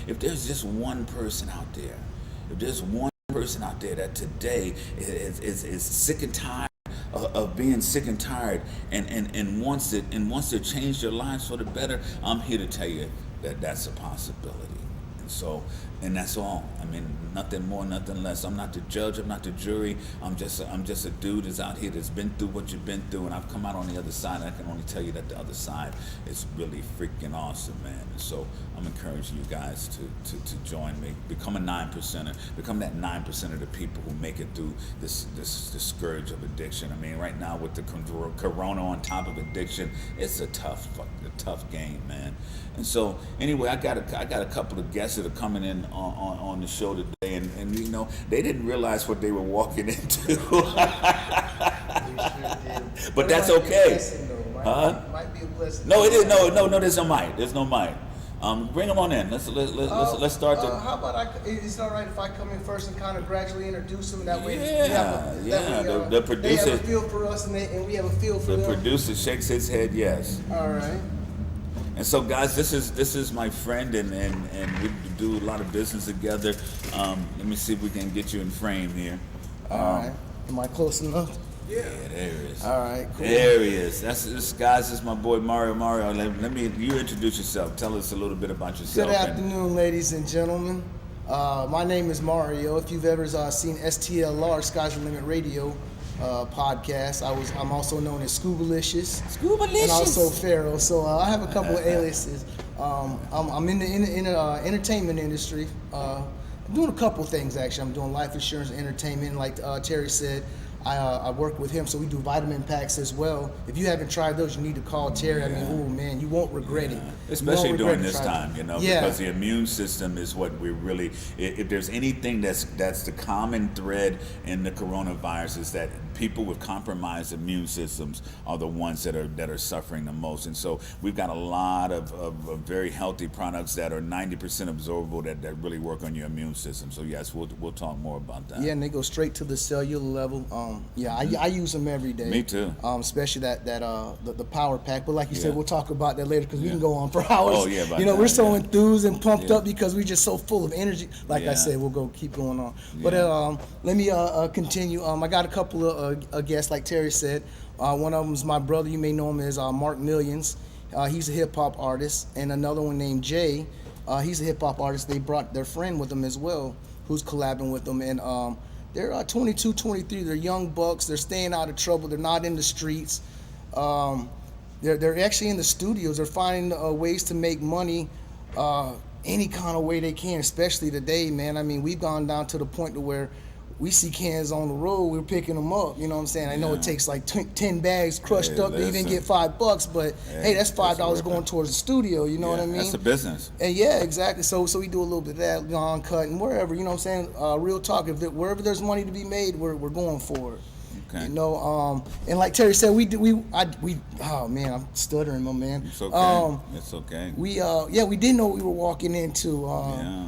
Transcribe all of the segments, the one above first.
If there's just one person out there, if there's one person out there that today is sick and tired of being sick and tired and wants to change their lives for the better, I'm here to tell you that that's a possibility. And so, and that's all. I mean, nothing more, nothing less. I'm not the judge. I'm not the jury. I'm just a dude that's out here that's been through what you've been through, and I've come out on the other side. And I can only tell you that the other side is really freaking awesome, man. And so I'm encouraging you guys to join me. Become a 9%er. Become that 9% of the people who make it through this scourge of addiction. I mean, right now with the corona on top of addiction, it's a tough game, man. And so anyway, I got a couple of guests that are coming in on the show today, and you know they didn't realize what they were walking into. But that's okay. Huh? Might be a blessing. No, it is no. There's no mic. There's no mic. Bring them on in. Let's start the. How about is it all right if I come in first and kind of gradually introduce them? That way, The producer. They have a feel for us, and we have a feel for them. The producer shakes his head yes. All right. And so, guys, this is my friend, and we do a lot of business together. Let me see if we can get you in frame here. All right. Am I close enough? Yeah, there he is. All right, cool. There he is. This is my boy Mario. You introduce yourself. Tell us a little bit about yourself. Good afternoon, ladies and gentlemen. My name is Mario. If you've ever seen STLR, Sky's the Limit Radio podcast, I'm also known as Scubalicious. And also Pharaoh. So I have a couple of aliases. I'm in the entertainment industry. I'm doing a couple things actually. I'm doing life insurance, entertainment, like Terry said. I work with him, so we do vitamin packs as well. If you haven't tried those, you need to call Terry. I mean, oh man, you won't regret it. Especially during this time, because the immune system is what we really. If there's anything that's the common thread in the coronavirus, is that people with compromised immune systems are the ones that are suffering the most. And so we've got a lot of very healthy products that are 90% absorbable that really work on your immune system. So yes, we'll talk more about that. Yeah, and they go straight to the cellular level. I use them every day. Me too. Especially the power pack. But like you said, we'll talk about that later because we can go on for hours. Oh yeah, we're so enthused and pumped up because we're just so full of energy. Like I said, we'll keep going on. But let me continue. I got a couple of guests, like Terry said. One of them is my brother. You may know him as Mark Millions. He's a hip hop artist, and another one named Jay. He's a hip hop artist. They brought their friend with them as well, who's collabing with them, and they're 22, 23. They're young bucks. They're staying out of trouble. They're not in the streets. They're actually in the studios. They're finding ways to make money any kind of way they can, especially today, man. I mean, we've gone down to the point to where we see cans on the road, we're picking them up. You know what I'm saying? I know it takes like 10 bags crushed up to even get $5, but hey, that's $5 going towards the studio. You know what I mean? That's a business. And yeah, exactly. So we do a little bit of that, lawn cutting, wherever. You know what I'm saying? Real talk. Wherever there's money to be made, we're going for it. Okay. You know, and like Terry said, oh man, I'm stuttering, my man. It's okay. It's okay. We didn't know what we were walking into.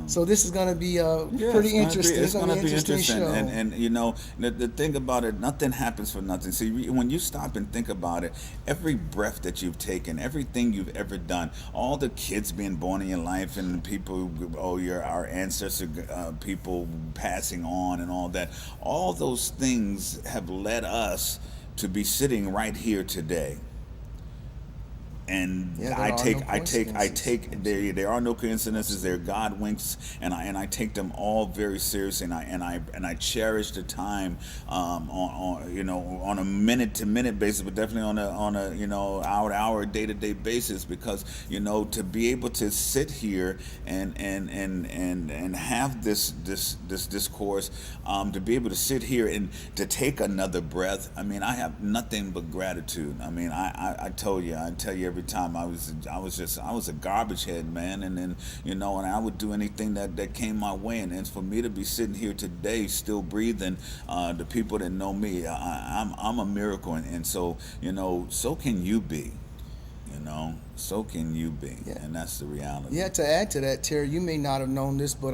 So this is gonna be pretty interesting. It's gonna be interesting show. And you know, the thing about it, nothing happens for nothing. See, when you stop and think about it, every breath that you've taken, everything you've ever done, all the kids being born in your life, and people, our ancestors, people passing on, and all that, all those things have led us to be sitting right here today. And there are no coincidences. There are God winks, and I take them all very seriously, and I cherish the time on a minute to minute basis, but definitely on a hour to hour, day to day basis, because to be able to sit here and have this discourse, to be able to sit here and to take another breath. I mean, I have nothing but gratitude. I mean, I tell you every time I was a garbage head, man, and then and I would do anything that came my way, and for me to be sitting here today still breathing, the people that know me, I'm a miracle, and so so can you be. So can you be, and that's the reality. Yeah, to add to that, Terry, you may not have known this, but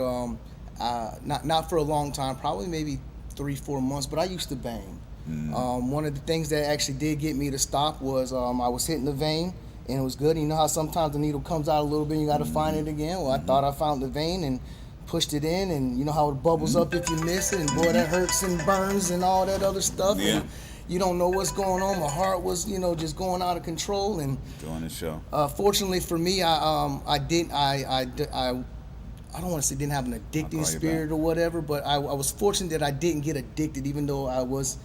not for a long time, probably maybe 3-4 months, but I used to bang. One of the things that actually did get me to stop was I was hitting the vein, and it was good. You know how sometimes the needle comes out a little bit and you got to find it again? Well, I thought I found the vein and pushed it in, and you know how it bubbles up if you miss it, and boy, that hurts and burns and all that other stuff. Yeah. And you don't know what's going on. My heart was, just going out of control. And Doing the show. fortunately for me, I don't want to say didn't have an addicting spirit or whatever, but I was fortunate that I didn't get addicted, even though I was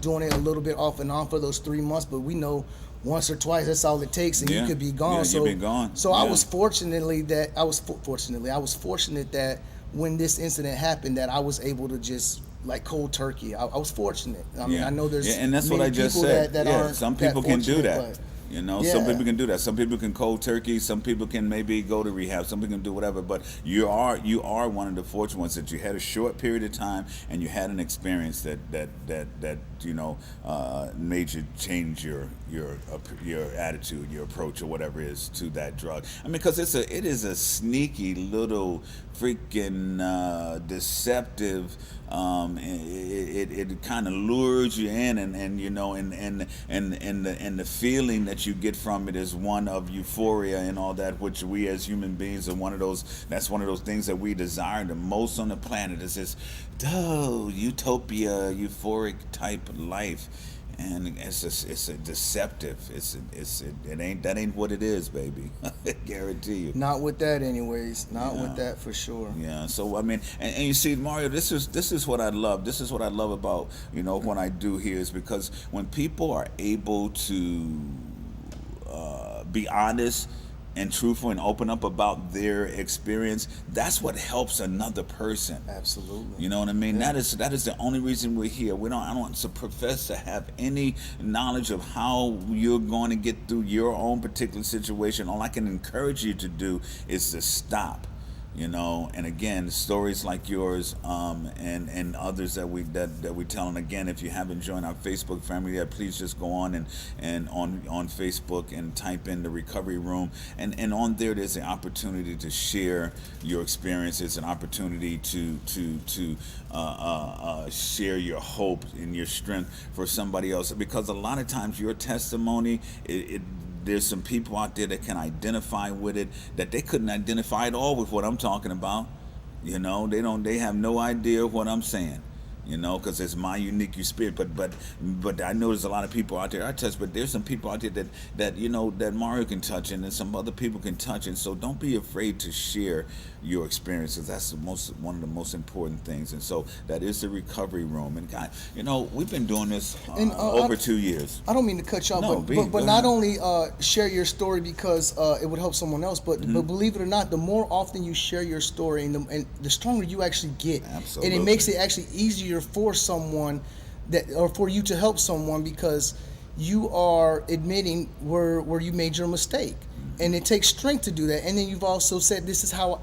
doing it a little bit off and on for those 3 months. But we know once or twice that's all it takes, and you could be gone. Yeah, so you've been gone. So I was fortunate that when this incident happened, that I was able to just like cold turkey. I was fortunate. I mean, I know there's and that's many what I just people said. that aren't some people that can do fortunate, that. but Some Yeah. people can do that. Some people can cold turkey. Some people can maybe go to rehab. Some people can do whatever. But you are one of the fortunate ones that you had a short period of time and you had an experience that made you change your attitude, your approach, or whatever it is to that drug. I mean, because it is a sneaky little freaking deceptive. It kind of lures you in, and the feeling that you get from it is one of euphoria and all that, which we as human beings are one of those things that we desire the most on the planet, is this utopia, euphoric type life. And it's a deceptive. It ain't what it is, baby. I guarantee you. Not with that, anyways. Not with that for sure. Yeah. So I mean, and you see, Mario, this is what I love. This is what I love about what I do here, is because when people are able to be honest and truthful and open up about their experience, that's what helps another person. Absolutely. You know what I mean? Yeah. That is the only reason we're here. I don't profess to have any knowledge of how you're going to get through your own particular situation. All I can encourage you to do is to stop. And again, stories like yours, and others that we tell. And again, if you haven't joined our Facebook family yet, please just go on and on Facebook and type in the Recovery Room, and on there's an opportunity to share your experiences, an opportunity to share your hope and your strength for somebody else, because a lot of times your testimony, there's some people out there that can identify with it that they couldn't identify at all with what I'm talking about. They have no idea what I'm saying. Because it's my unique spirit. But I know there's a lot of people out there I touch, but there's some people out there that Mario can touch, and then some other people can touch. And so don't be afraid to share your experiences. That's one of the most important things. And so that is the Recovery Room. And God, we've been doing this over 2 years. I don't mean to cut you off, but not only share your story because it would help someone else, but believe it or not, the more often you share your story, and the stronger you actually get. Absolutely. And it makes it actually easier for someone or for you to help someone, because you are admitting where you made your mistake, and it takes strength to do that. And then you've also said this is how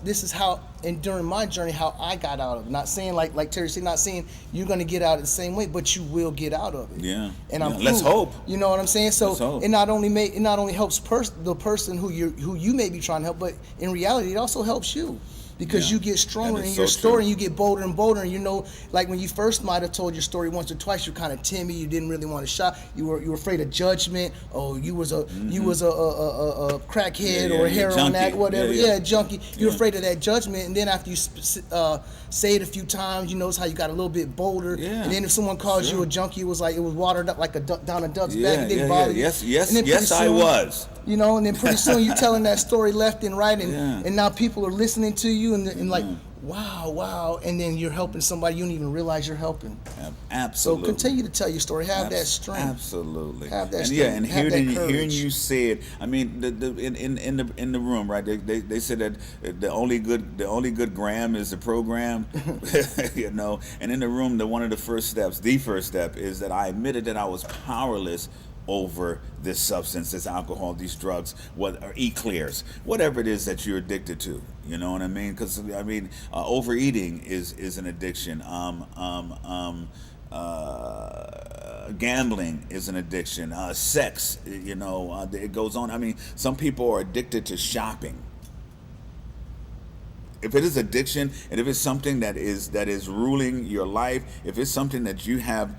and during my journey how I got out of it. Not saying like Terry said, not saying you're going to get out of the same way, but you will get out of it. Yeah. And let's hope. You know what I'm saying? So it not only helps the person who you may be trying to help, but in reality it also helps you. Because you get stronger in your story, and you get bolder and bolder. And like when you first might have told your story once or twice, you're kind of timid. You didn't really want to shout. You were afraid of judgment. Oh, you was a crackhead or a heroin addict, whatever. Yeah, junkie. You're afraid of that judgment. And then after you say it a few times, you notice how you got a little bit bolder. Yeah. And then if someone calls you a junkie, it was watered up like a duck down a duck's back. It didn't bother you. Yes, I was. And then pretty soon you're telling that story left and right, and now people are listening to you and like, wow, and then you're helping somebody you don't even realize you're helping. Absolutely. So continue to tell your story. Have that strength. Absolutely. Have that and strength. And hearing you say it, I mean, in the room, right? They said that the only good gram is the program, And in the room, one of the first steps is that I admitted that I was powerless over this substance, this alcohol, these drugs, or e-clears, whatever it is that you're addicted to. You know what I mean? Because overeating is an addiction. Gambling is an addiction. Sex, it goes on. I mean, some people are addicted to shopping. If it is addiction, and if it's something that is ruling your life, if it's something that you have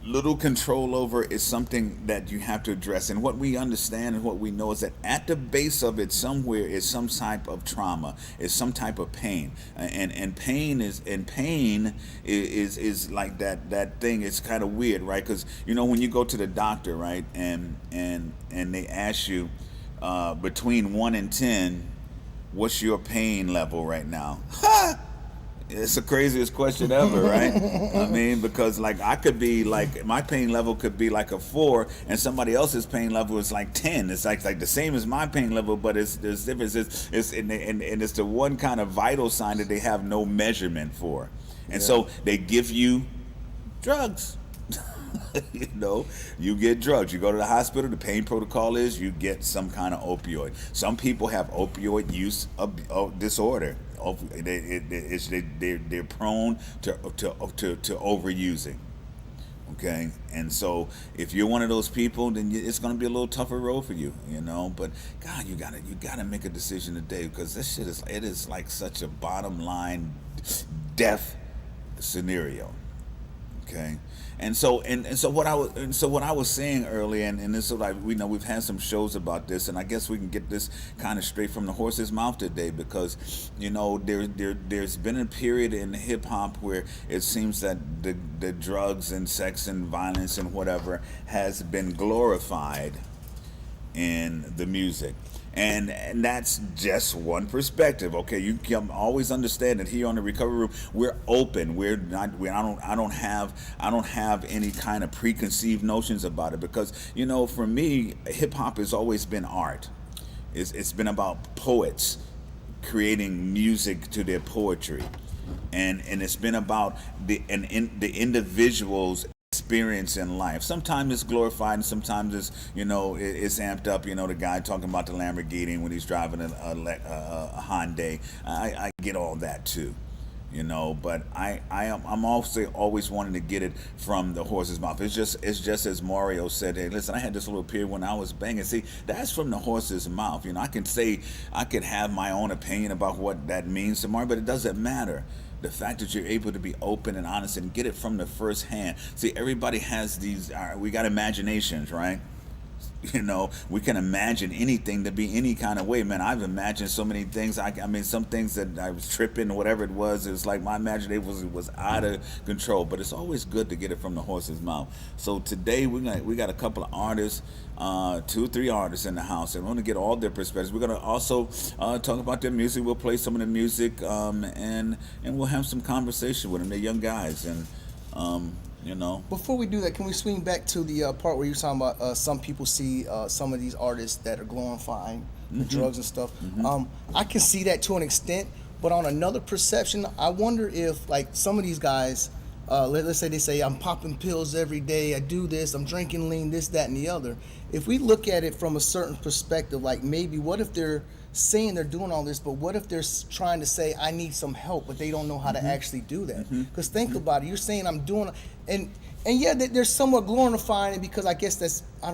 little control over is something that you have to address. And what we understand and what we know is that at the base of it somewhere is some type of trauma, is some type of pain. And pain is like that thing. It's kind of weird, right? Because when you go to the doctor, right, and they ask you between 1 and 10, what's your pain level right now? It's the craziest question ever, right? I mean, because like I could be like, my pain level could be like a 4, and somebody else's pain level is like 10. It's like the same as my pain level, but there's difference. And it's the one kind of vital sign that they have no measurement for, and so they give you drugs. You get drugs. You go to the hospital. The pain protocol is you get some kind of opioid. Some people have opioid use disorder. They're prone to overusing. Okay, and so if you're one of those people, then it's going to be a little tougher road for you, But God, you gotta make a decision today, because this shit is like such a bottom line death scenario. Okay, and so what I was saying earlier, and this is like we've had some shows about this, and I guess we can get this kind of straight from the horse's mouth today, because there's been a period in hip hop where it seems that the drugs and sex and violence and whatever has been glorified in the music. And that's just one perspective. Okay, you can always understand that here on the Recovery Room, we're open. I don't have any kind of preconceived notions about it, because for me, hip hop has always been art. It's been about poets creating music to their poetry, and it's been about the individual's experience in life. Sometimes it's glorified, and sometimes it's amped up. The guy talking about the Lamborghini when he's driving a Hyundai. I get all that too, But I'm also always wanting to get it from the horse's mouth. It's just as Mario said. Hey, listen, I had this little period when I was banging. See, that's from the horse's mouth. I could have my own opinion about what that means to Mario, but it doesn't matter. The fact that you're able to be open and honest and get it from the first hand. See, everybody has these, we got imaginations, right? We can imagine anything to be any kind of way. Man, I've imagined so many things. I mean, some things that I was tripping, whatever it was like my imagination was out of control. But it's always good to get it from the horse's mouth. So today we got a couple of artists, 2 or 3 artists in the house, and we're going to get all their perspectives. We're going to also talk about their music. We'll play some of the music, and we'll have some conversation with them. They're young guys, and Before we do that, can we swing back to the part where you're talking about some people see some of these artists that are glorifying the drugs and stuff? I can see that to an extent, but on another perception, I wonder if like some of these guys, let's say they say I'm popping pills every day, I do this, I'm drinking lean, this, that, and the other. If we look at it from a certain perspective, like maybe what if they're saying they're doing all this, but what if they're trying to say I need some help, but they don't know how to actually do that? Because think about it, you're saying I'm doing, and yeah, they're somewhat glorifying it, because I guess I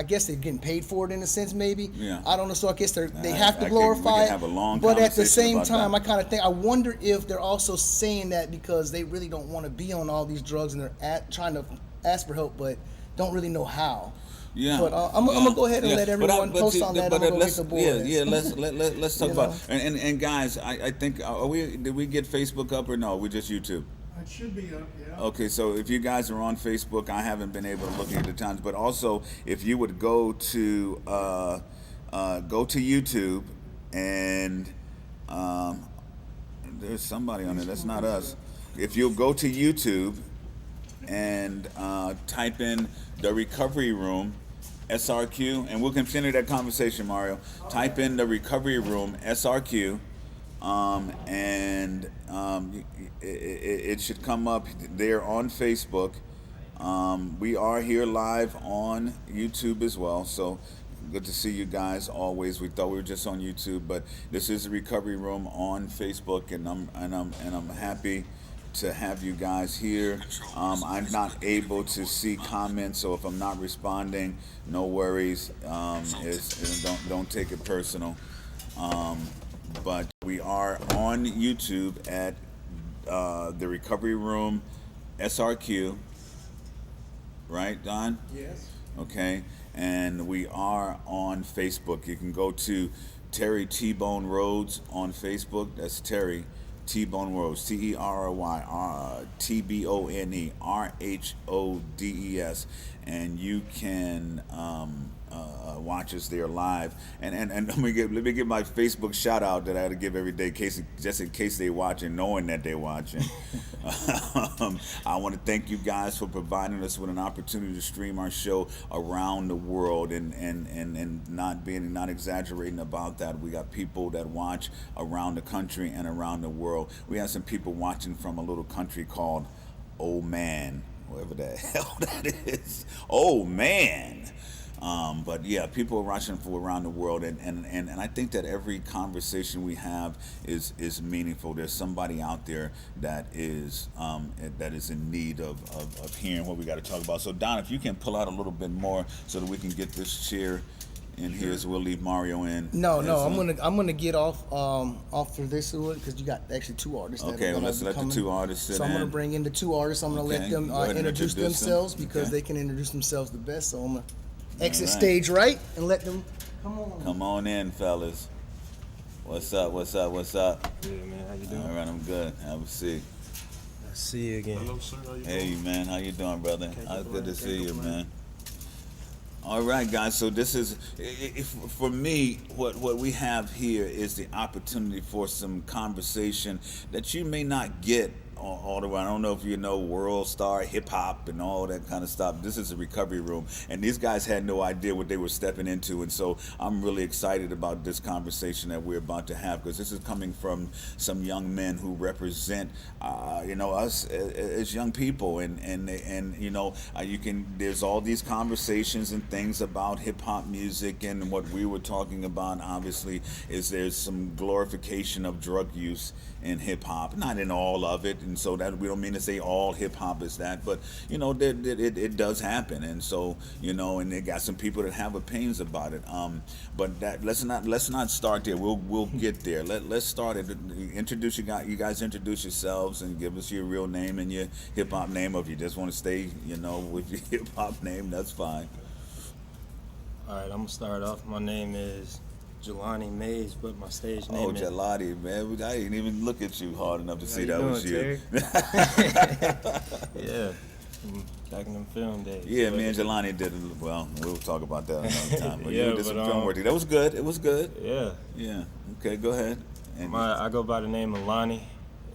guess they're getting paid for it in a sense, maybe. Yeah. I don't know, so I guess they have to glorify it. But at the same time, I kind of think, I wonder if they're also saying that because they really don't want to be on all these drugs, and they're trying to ask for help, but don't really know how. Yeah, but I'm gonna go ahead and let everyone post on that. Let's talk about and guys. I think did we get Facebook up or no? We just YouTube. It should be up, yeah. Okay, so if you guys are on Facebook, I haven't been able to look at the times, but also if you would go to YouTube, and there's somebody on there. That's not us. If you'll go to YouTube and type in The Recovery Room, SRQ, and we'll continue that conversation, Mario. Type in The Recovery Room, SRQ, it should come up there on Facebook. We are here live on YouTube as well, so good to see you guys always. We thought we were just on YouTube, but this is The Recovery Room on Facebook, and I'm happy to have you guys here. I'm not able to see comments, so if I'm not responding, no worries. Don't take it personal. But we are on YouTube at The Recovery Room SRQ, right, Don? Yes. Okay, and we are on Facebook. You can go to Terry T-Bone Rhodes on Facebook. That's Terry T-Bone Rhodes, TerryTBonerhodes, and you can watch us there live. And let me give my Facebook shout out that I got to give every day, just in case they're watching, knowing that they're watching. I want to thank you guys for providing us with an opportunity to stream our show around the world, and not exaggerating about that. We got people that watch around the country and around the world. We have some people watching from a little country called Oman, whatever the hell that is. Oh man. But yeah, people are watching from around the world, and I think that every conversation we have is meaningful. There's somebody out there that is in need of hearing what we got to talk about. So Don, if you can pull out a little bit more so that we can get this chair in here, so we'll leave Mario in. No, I'm gonna get off for this one because you got actually two artists. Okay, well, let's let the two artists sit So I'm gonna in. bring in the two artists. I'm gonna Okay, let them go ahead and introduce introduce them. themselves because Okay. they can introduce themselves the best. So I'm gonna exit All right. stage right and let them come on. Come on in, fellas. What's up? What's up? What's up? Good, man. How you doing? All right, I'm good. Have a seat. See you again. Hello, sir. How you Hey, doing? man, how you doing, brother? Can't Good to complain, see can't you, complain. man. All right, guys. So this is, for me, what we have here is the opportunity for some conversation that you may not get all the way. I don't know if you know World Star Hip Hop and all that kind of stuff. This is a recovery room, and these guys had no idea what they were stepping into, and so I'm really excited about this conversation that we're about to have, because this is coming from some young men who represent, us as young people, and you can. There's all these conversations and things about hip hop music, and what we were talking about, obviously, is there's some glorification of drug use in hip hop, not in all of it, and so that we don't mean to say all hip hop is that, but it does happen, and so and they got some people that have opinions about it. But that let's not start there. We'll get there. Let's start it. Introduce you guys introduce yourselves and give us your real name and your hip hop name. Or if you just want to stay, with your hip hop name, that's fine. All right, I'm gonna start off. My name is Jelani Mays, but my stage name Oh, is. Jaladi, man, I didn't even look at you hard enough to How see you that doing, was you. Terry? Yeah, back in them film days. Yeah, But- me and Jelani did it. Well, we'll talk about that another time. But Yeah, you did some but, film work. That was good. It was good. Yeah, Yeah. Okay, go ahead. And I go by the name of Lonnie.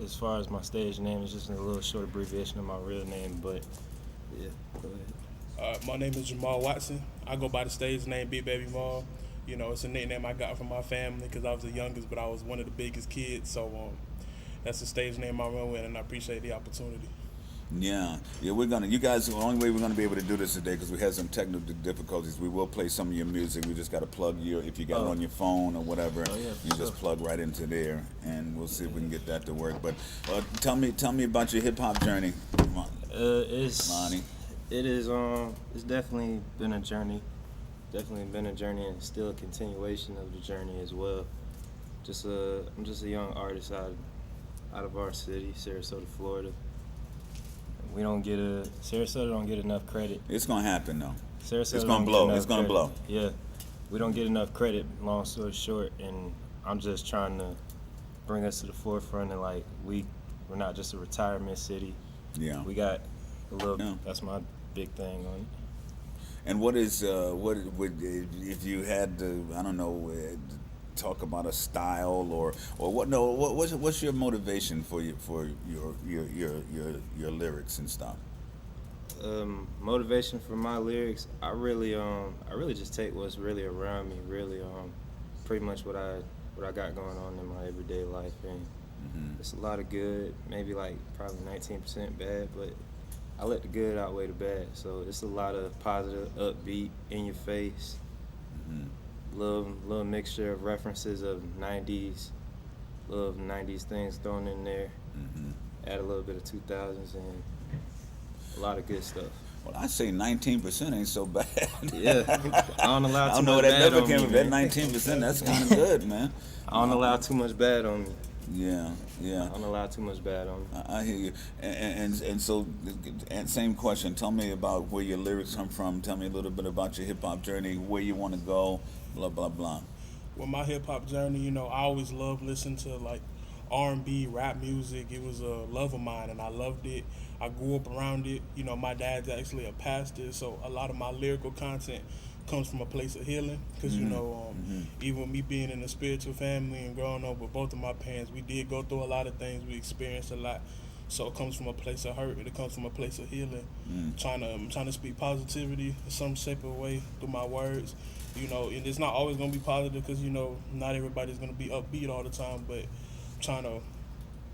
As far as my stage name, it's just a little short abbreviation of my real name. But yeah, go ahead. My name is Jamal Watson. I go by the stage name Big Baby Maul. It's a nickname I got from my family because I was the youngest, but I was one of the biggest kids. So that's the stage name I run with, and I appreciate the opportunity. yeah, you guys, the only way we're gonna be able to do this today, because we had some technical difficulties. We will play some of your music. We just got to plug if you got it on your phone or whatever, Oh, yeah, you for just sure. plug right into there, and we'll see if we can get that to work. But tell me about your hip hop journey, Lonnie. It is it's definitely been a journey. Definitely been a journey, and still a continuation of the journey as well. I'm just a young artist out of our city, Sarasota, Florida. Sarasota don't get enough credit. It's gonna happen though. Sarasota It's gonna don't get blow. enough It's gonna credit. blow. Yeah, we don't get enough credit. Long story short, and I'm just trying to bring us to the forefront, and we're not just a retirement city. Yeah. We got a little. Yeah. That's my big thing on it. And what would if you had to, I don't know, talk about a style or what? No, what's your motivation for your lyrics and stuff? Motivation for my lyrics, I really just take what's really around me, really pretty much what I got going on in my everyday life, and it's a lot of good, maybe probably 19% bad, but I let the good outweigh the bad. So it's a lot of positive, upbeat, in your face, little mixture of references of 90s, little 90s things thrown in there, add a little bit of 2000s, and a lot of good stuff. Well, I say 19% ain't so bad. Yeah, I don't allow I too don't know much where that bad number on came me, from. That man. 19%, that's kind of good, man. I don't allow too much bad on me. Yeah, yeah. I don't allow too much bad on me. I hear you. And so, and same question. Tell me about where your lyrics come from. Tell me a little bit about your hip hop journey, where you want to go, blah blah blah. With my hip hop journey, you know, I always loved listening to like R&B, rap music. It was a love of mine, and I loved it. I grew up around it. You know, my dad's actually a pastor, so a lot of my lyrical content comes from a place of healing. Because you know, even with me being in a spiritual family and growing up with both of my parents, we did go through a lot of things. We experienced a lot. So it comes from a place of hurt. It comes from a place of healing. I'm trying to speak positivity in some shape or way through my words. You know, and it's not always gonna be positive because you know not everybody's gonna be upbeat all the time. But I'm trying to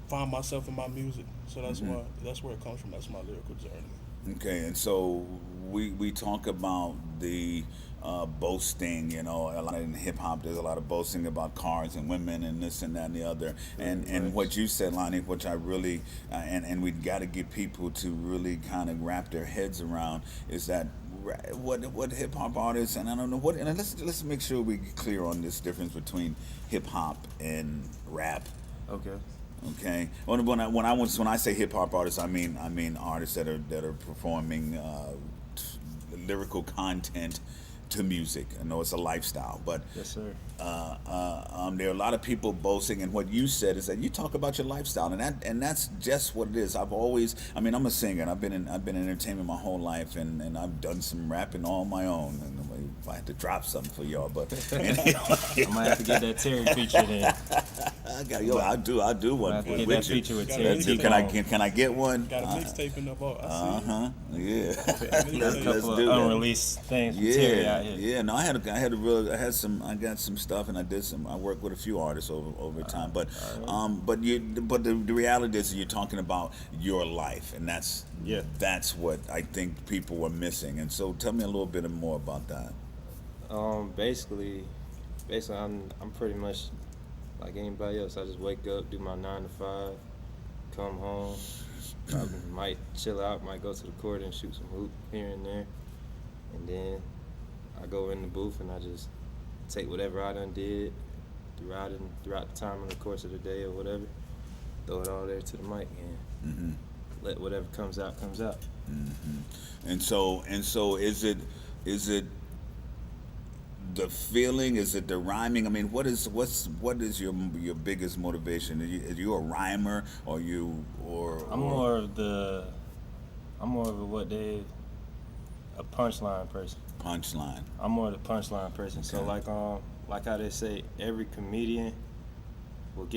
find myself in my music. So that's where it comes from. That's my lyrical journey. Okay, and so we talk about the boasting, you know, a lot in hip hop. There's a lot of boasting about cars and women and this and that and the other. And what you said, Lonnie, which I really and we got to get people to really kind of wrap their heads around is that what hip hop artists and I don't know what. And let's make sure we get clear on this difference between hip hop and rap. Okay. Okay. When I say hip hop artists, I mean artists that are performing lyrical content to music. I know it's a lifestyle, but Yes, sir. there are a lot of people boasting, and what you said is that you talk about your lifestyle, and that's just what it is. I'm a singer, and I've been in entertainment my whole life, and I've done some rapping on my own, and if I had to drop something for y'all, but I might have to get that Terry feature then. I'll do one Have to with get you. that feature with Got Terry. it. Can I get one? Got a mixtape in the vault. I see. Yeah. Mixtape. There's a couple of do that. unreleased things from Terry out here. Yeah. No, I got some stuff, and I worked with a few artists over time, but the reality is you're talking about your life, and that's what I think people were missing. And so, tell me a little bit more about that. Basically, I'm pretty much like anybody else. I just wake up, do my 9 to 5, come home, might chill out, might go to the court and shoot some hoop here and there, and then I go in the booth and I just take whatever I done did throughout the time in the course of the day or whatever, throw it all there to the mic and let whatever comes out comes out. And so is it the feeling? Is it the rhyming? I mean, what is your biggest motivation? Are you a rhymer, or I'm more of a punchline person. Punchline. I'm more the punchline person. So like how they say, every comedian will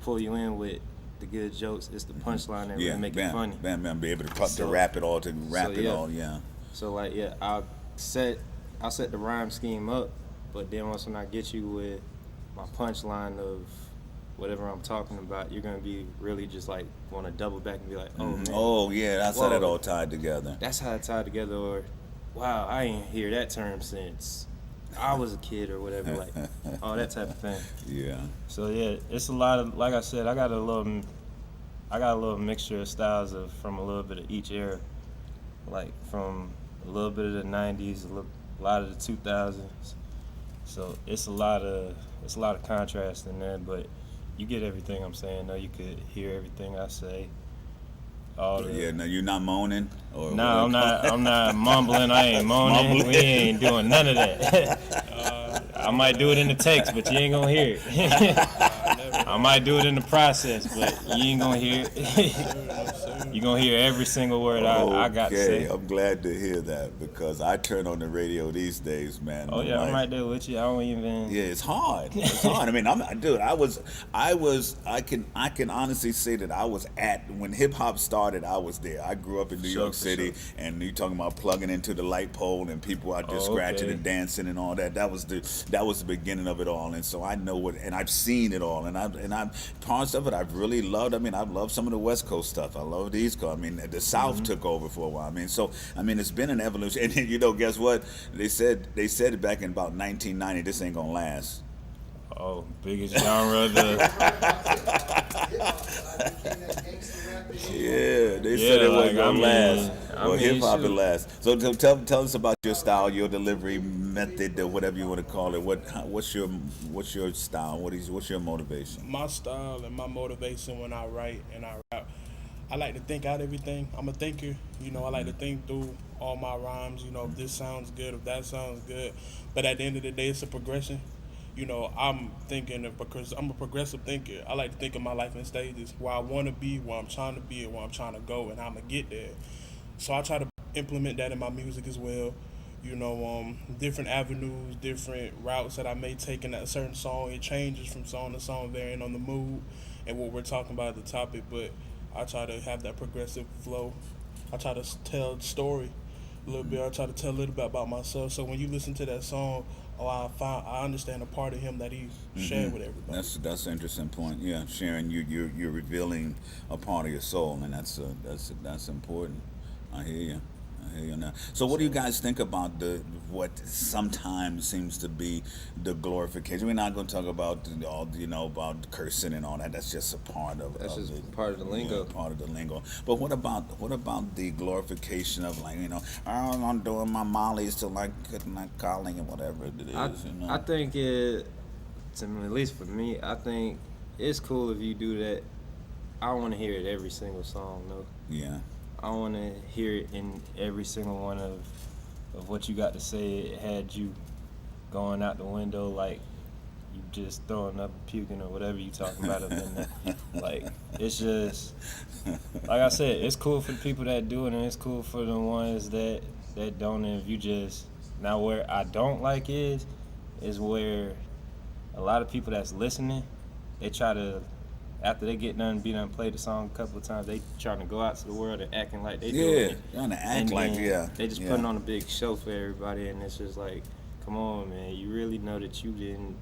pull you in with the good jokes. It's the punchline that really make it funny. Bam, be able to rap it all, yeah. So like, yeah, I'll set the rhyme scheme up, but then when I get you with my punchline of whatever I'm talking about, you're gonna be really just like want to double back and be like, oh man, oh yeah, that's how that all tied together. That's how it tied together. Or wow, I ain't hear that term since I was a kid or whatever, like all that type of thing. Yeah. So yeah, it's a lot of, like I said, I got a little mixture of styles from a little bit of each era, like from a little bit of the 90s, a lot of the 2000s. So it's a lot of contrast in there, but you get everything I'm saying. Though you could hear everything I say. No, you're not moaning. No, I'm not mumbling. I ain't moaning. We ain't doing none of that. I might do it in the text, but you ain't gonna hear it. I might do it in the process, but you ain't gonna hear it. You're gonna hear every single word I got to say. I'm glad to hear that, because I turn on the radio these days, man. Oh yeah, I'm right there with you. I don't even. Yeah, it's hard. It's hard. I mean, I can honestly say that I was when hip hop started. I was there. I grew up in New York City, and you talking about plugging into the light pole and people out there scratching and dancing and all that. That was the beginning of it all. And so I know and I've seen it all, and I've parts of it I've really loved. I mean, I love some of the West Coast stuff. I love the East Coast. I mean, the South took over for a while. I mean, it's been an evolution. And you know, guess what? They said it back in about 1990. This ain't gonna last. Oh, biggest genre of the. Yeah, they said it wasn't gonna last. Well, hip hop will last. So tell us about your style, your delivery, method, or whatever you want to call it? What's your style? What's your motivation? My style and my motivation when I write and I rap, I like to think out everything. I'm a thinker, you know. I like to think through all my rhymes. You know, if this sounds good, if that sounds good. But at the end of the day, it's a progression. You know, I'm thinking of, because I'm a progressive thinker. I like to think of my life in stages, where I want to be, where I'm trying to be, and where I'm trying to go, and how I'm gonna get there. So I try to implement that in my music as well. You know, different avenues, different routes that I may take in that certain song. It changes from song to song, varying on the mood and what we're talking about, the topic. But I try to have that progressive flow. I try to tell the story a little bit. I try to tell a little bit about myself. So when you listen to that song, I understand a part of him that he shared with everybody. That's an interesting point. Yeah, sharing you're revealing a part of your soul, and that's important. I hear you. I hear you now. So, what do you guys think about what sometimes seems to be the glorification? We're not going to talk about about cursing and all that. That's just a part of. That's just it. part of the lingo. Yeah, part of the lingo. But what about the glorification of, like, oh, I'm doing my mollies to like calling and whatever it is. I think at least for me, I think it's cool if you do that. I don't want to hear it every single song, though. Yeah. I want to hear it in every single one of what you got to say. It had you going out the window like you just throwing up, puking, or whatever you talking about up in there. Like, it's just, like I said, it's cool for the people that do it, and it's cool for the ones that don't. And if you just, now where I don't like is where a lot of people that's listening, they try to, after they get done, play the song a couple of times, they trying to go out to the world and acting like they doing it. Yeah, trying to act And like, then yeah. They just putting on a big show for everybody, and it's just like, come on, man, you really know that you didn't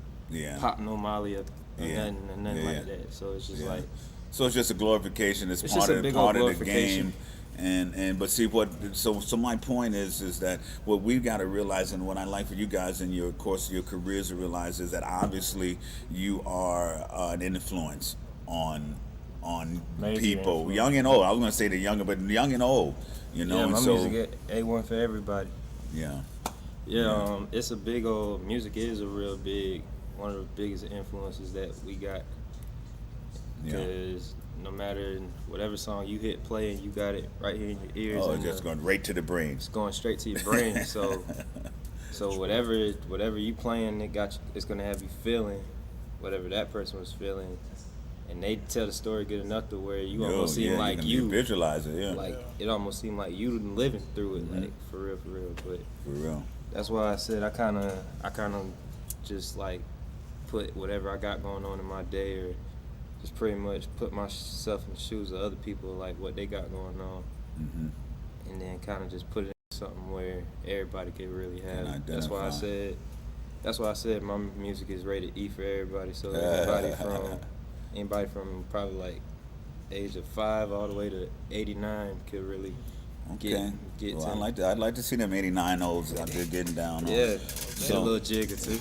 pop no Molly up or nothing like that. So it's just like, so it's just a glorification. It's just part a of big old the glorification. game. And but see what, so my point is that what we've got to realize, and what I like for you guys in your course of your careers to realize, is that obviously you are an influence on Major people, influence. young and old. I was going to say the younger, but young and old. yeah, and my so music A1 for everybody. yeah. Yeah, it's a big old, music is a real big, one of the biggest influences that we got. Because no matter whatever song you hit play, and you got it right here in your ears. Oh, it's just going right to the brain. It's going straight to your brain. So whatever you playing, it's gonna have you feeling whatever that person was feeling, and they tell the story good enough to where you almost seem like you visualize it. Yeah, like it almost seemed like you living through it, like for real. But for real. that's why I said I kind of just like put whatever I got going on in my day, or just pretty much put myself in the shoes of other people, like what they got going on, and then kind of just put it in something where everybody could really have it. That's why I said my music is rated E for everybody. So anybody from probably like age of 5 all the way to 89 could really get well, to. I'd like to see them 89-olds out there getting down. Yeah, a little jig or two.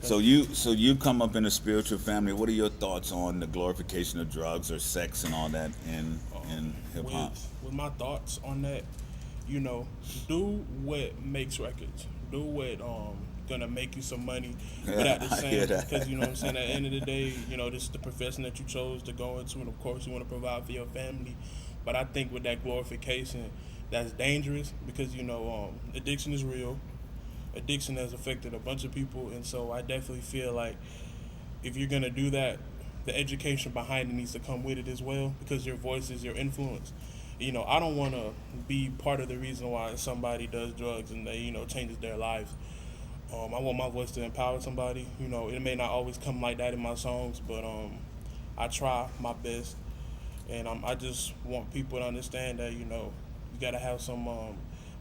So you come up in a spiritual family. What are your thoughts on the glorification of drugs or sex and all that in hip hop? With my thoughts on that, do what makes records. Do what gonna make you some money without the same, because you know what I'm saying. At the end of the day, this is the profession that you chose to go into, and of course you want to provide for your family. But I think with that glorification, that's dangerous, because addiction is real. Addiction has affected a bunch of people, and so I definitely feel like if you're gonna do that, the education behind it needs to come with it as well, because your voice is your influence. I don't want to be part of the reason why somebody does drugs and they changes their lives. I want my voice to empower somebody. It may not always come like that in my songs, but I try my best, and I just want people to understand that you gotta have some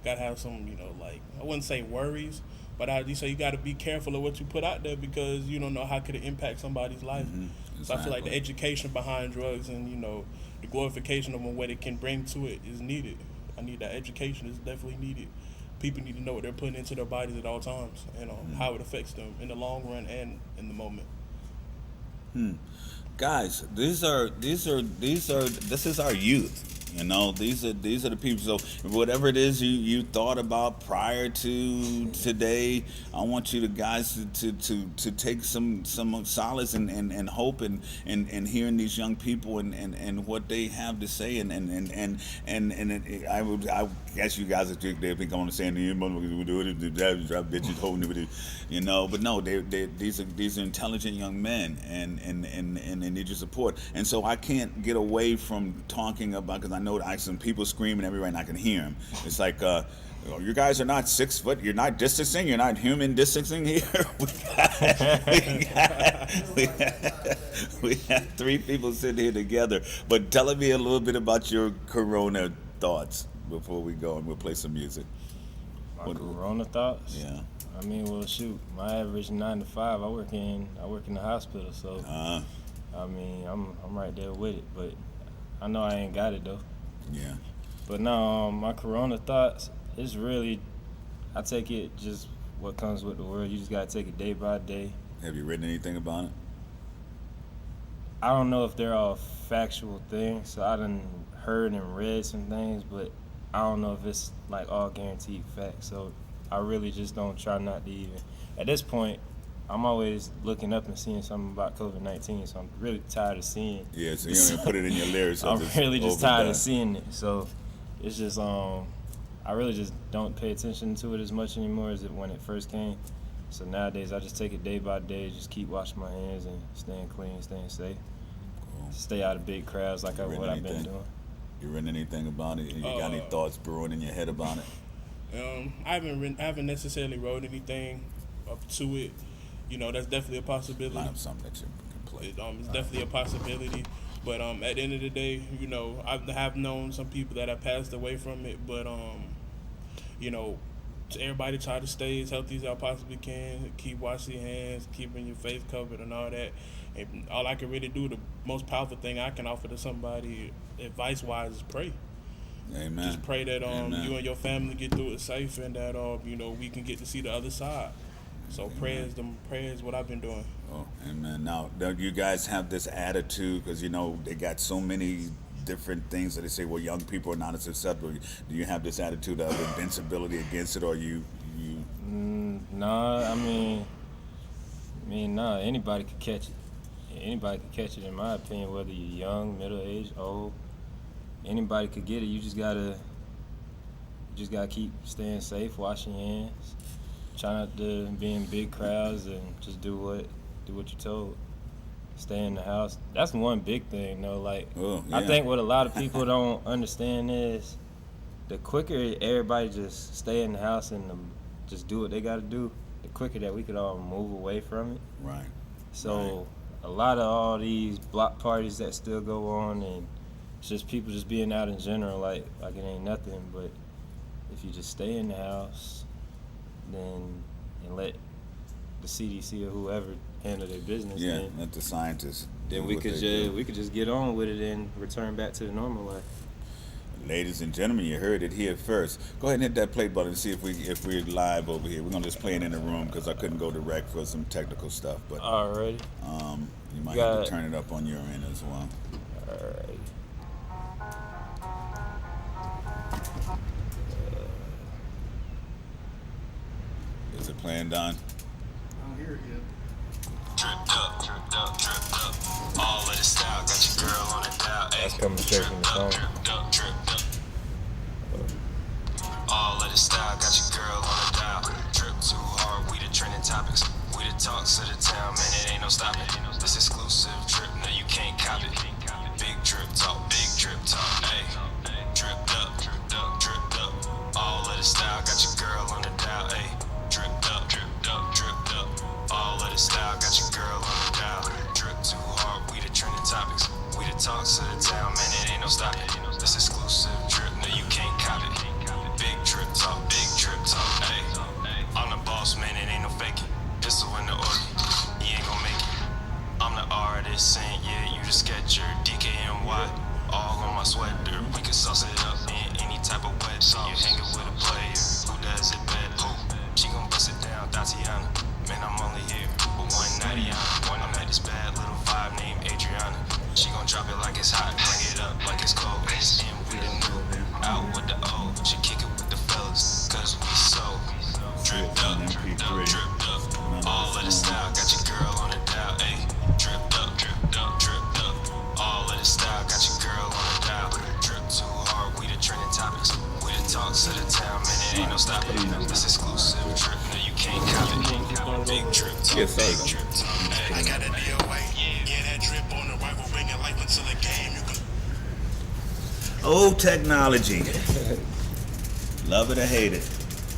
like, I wouldn't say worries, but you got to be careful of what you put out there, because you don't know how could it impact somebody's life. Exactly. So I feel like the education behind drugs and the glorification of what it can bring to it is needed. I need that education. It's definitely needed. People need to know what they're putting into their bodies at all times, and how it affects them in the long run and in the moment. Guys, this is our youth. You know, these are the people. So whatever it is you thought about prior to today, I want you to guys to take some solace and hope and hearing these young people and what they have to say I guess you guys they'll be going to say you motherfuckers do it, drop bitches holding it, you know. But no, these are intelligent young men and they need your support. And so I can't get away from talking about, because I know some people screaming everywhere and I can hear them. It's like, you guys are not 6 foot. You're not distancing. You're not human distancing here. We have 3 people sitting here together. But tell me a little bit about your Corona thoughts before we go, and we'll play some music. My Corona thoughts? Yeah. I mean, well, shoot, my average 9 to 5. I work in the hospital, so I mean, I'm right there with it. But I know I ain't got it though. Yeah. But no, my Corona thoughts is really, I take it just what comes with the world. You just gotta take it day by day. Have you written anything about it? I don't know if they're all factual things, so I done heard and read some things, but I don't know if it's like all guaranteed facts. So I really just don't try not to even. At this point, I'm always looking up and seeing something about COVID-19, so I'm really tired of seeing. Yeah, so you don't even put it in your lyrics. I'm really just tired of seeing it. So it's just I really just don't pay attention to it as much anymore as it when it first came. So nowadays I just take it day by day, just keep washing my hands and staying clean, staying safe. Cool. Stay out of big crowds like what I've been doing. You written anything about it? You got any thoughts brewing in your head about it? I haven't necessarily wrote anything up to it. You know, that's definitely a possibility. Line up something that you can play. It's definitely a possibility. But at the end of the day, you know, I have known some people that have passed away from it. But, you know, everybody try to stay as healthy as I possibly can. Keep washing your hands, keeping your face covered and all that. And all I can really do, the most powerful thing I can offer to somebody advice-wise is pray. Amen. Just pray that Amen. you and your family get through it safe and that, you know, we can get to see the other side. So prayers what I've been doing. Oh, amen. Now, do you guys have this attitude, because, you know, they got so many different things that they say, well, young people are not as susceptible. Do you have this attitude of invincibility against it, or you? Nah, I mean, nah, anybody could catch it. Anybody could catch it, in my opinion, whether you're young, middle-aged, old. Anybody could get it. You just gotta keep staying safe, washing your hands. Try not to be in big crowds and just do what you're told. Stay in the house. That's one big thing, though. Like, I think what a lot of people don't understand is the quicker everybody just stay in the house and just do what they got to do, the quicker that we could all move away from it. Right. So a lot of all these block parties that still go on, and it's just people just being out in general, like it ain't nothing. But if you just stay in the house, then and let the CDC or whoever handle their business. Yeah, then, let the scientists. Then we could just get on with it and return back to the normal life. Ladies and gentlemen, you heard it here first. Go ahead and hit that play button and see if we're live over here. We're gonna just play it in the room because I couldn't go direct for some technical stuff. But alrighty. You might have to turn it up on your end as well. Alright. Is it playing, Don? I don't hear it yet. Dripped up, dripped up, dripped up. All of the style, got your girl on the dial. That's coming straight from the phone. Dripped up, dripped up. All of the style, got your girl on the dial. Drip too hard, we the trending topics. We the talks of the town, man, it ain't no stopping. This exclusive drip, no, you can't copy. Big drip talk, ayy. Dripped up, dripped up, dripped up. All of the style, got your girl on the dial, ayy. Dripped up, dripped up, dripped up. All of the style, got your girl on the dial. Drip too hard, we the trending topics. We the talks of the town, man, it ain't no stopping. This exclusive drip, no, you can't copy. Big drip talk, ayy. I'm the boss, man, it ain't no faking. Pistol in the order, you ain't gon' make it. I'm the artist, ain't yeah, you the sketcher. DKNY, all on my sweater. We can sauce it up in any type of wet sauce. You hanging with a player, who does it better? She gon' bust it down, Tatiana. Man, I'm only here for one night. I'm at this bad little vibe named Adriana. She gon' drop it like it's hot, bring it up like it's cold. It's in, we the it ain't no stopping. This exclusive drip, no you can't copy. Big drip talk, Yes, sir. big drip talk. I got a DOA. Yeah, that drip on the rifle bringing life into the game. You can Old technology. Love it or hate it.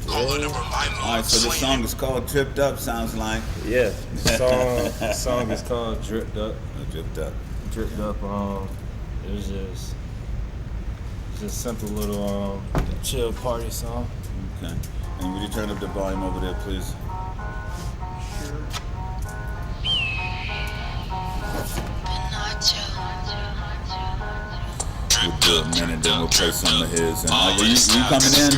call it a revival. All right, so this song is called Tripped Up, sounds like. Yeah, the song is called Dripped Up. Dripped Up. Dripped Up. It was just simple little chill party song. Okay. And would you turn up the volume over there, please? We'll do a minute, then we'll play some of his. And are you coming in?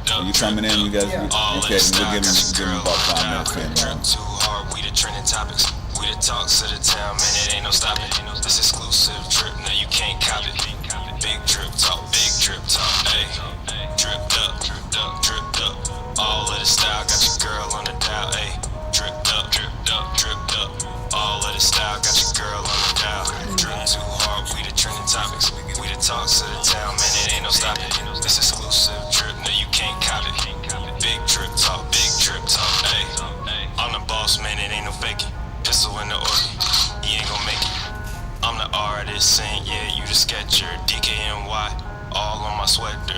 Are you coming in? You guys? Okay, we'll give him about 5 minutes in. Too hard, we the trending topics. We the talks of the town, man, it ain't no stopping. This exclusive drip, now you can't copy. Big drip talk, ayy. Dripped up, dripped up, dripped up. All of the style, got your girl